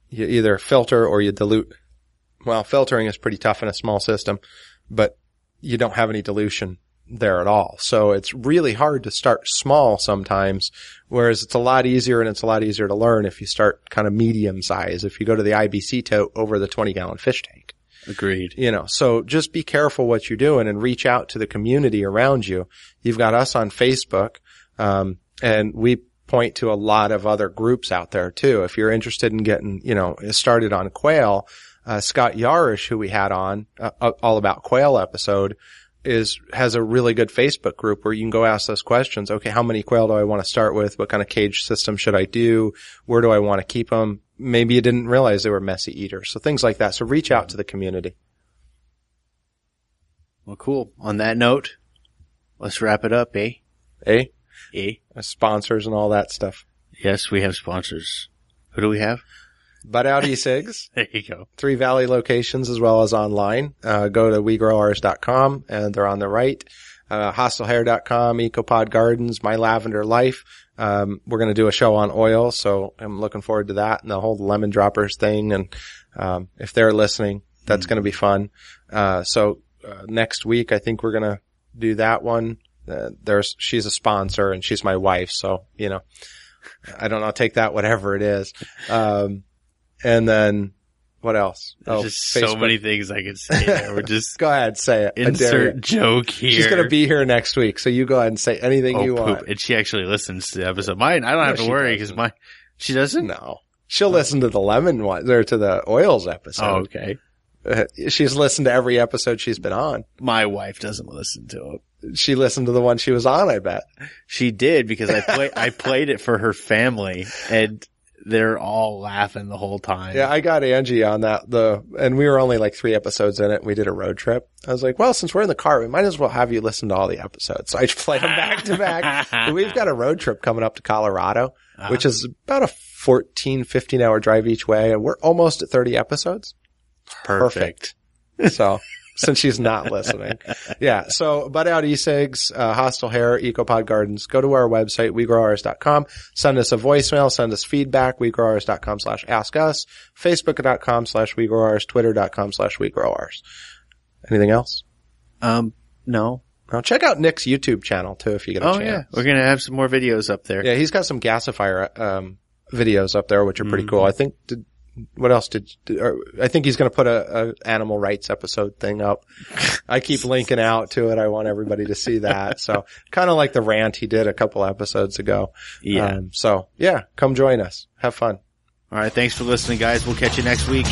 you either filter or you dilute. Well, filtering is pretty tough in a small system, but you don't have any dilution there at all. So it's really hard to start small sometimes, whereas it's a lot easier and it's a lot easier to learn if you start kind of medium size, if you go to the IBC tote over the 20-gallon fish tank. Agreed. So just be careful what you're doing and reach out to the community around you. You've got us on Facebook, and we point to a lot of other groups out there too. If you're interested in getting, started on quail, Scott Yarish, who we had on, all about quail episode, has a really good Facebook group where you can go ask those questions. Okay, how many quail do I want to start with? What kind of cage system should I do? Where do I want to keep them? Maybe you didn't realize they were messy eaters. So things like that. So reach out to the community. Well, cool. On that note, let's wrap it up, eh? Eh? Eh? Sponsors and all that stuff. Yes, we have sponsors. Who do we have? Bud Out E-Cigs. There you go. 3 Valley locations as well as online. Go to WeGrowOurs.com and they're on the right. HostleHair.com, Ecopod Gardens, My Lavender Life. We're going to do a show on oil, so I'm looking forward to that and the whole lemon droppers thing. And if they're listening, that's going to be fun. So next week, I think we're going to do that one. She's a sponsor and she's my wife, so I don't know, take that whatever it is. And then what else? There's just Facebook. So many things I could say there. We're just go ahead, say it. Insert joke here. She's going to be here next week, so you go ahead and say anything you want. And she actually listens to the episode. Mine, I don't have to worry because she doesn't? No. She'll listen to the lemon one, or to the oils episode. Oh, okay. She's listened to every episode she's been on. My wife doesn't listen to it. She listened to the one she was on, I bet. She did because I played it for her family and they're all laughing the whole time. Yeah, I got Angie on that, and we were only like 3 episodes in it. We did a road trip. I was like, well, since we're in the car, we might as well have you listen to all the episodes. So I just played them back to back. We've got a road trip coming up to Colorado, which is about a 14, 15 hour drive each way. And we're almost at 30 episodes. Perfect. So since she's not listening. Yeah. So Bud Out e-cigs, Hostile Hair, EcoPod Gardens. Go to our website, wegrowours.com. Send us a voicemail. Send us feedback. wegrowours.com/askus. Facebook.com/wegrowours. Twitter.com/wegrowours. Anything else? No. Well, check out Nick's YouTube channel too if you get a chance. Yeah. We're going to have some more videos up there. Yeah, he's got some gasifier videos up there, which are pretty cool. I think. I think he's going to put a animal rights episode thing up. I keep linking out to it. I want everybody to see that. So kind of like the rant he did a couple episodes ago. Yeah. So yeah, come join us. Have fun. All right. Thanks for listening, guys. We'll catch you next week.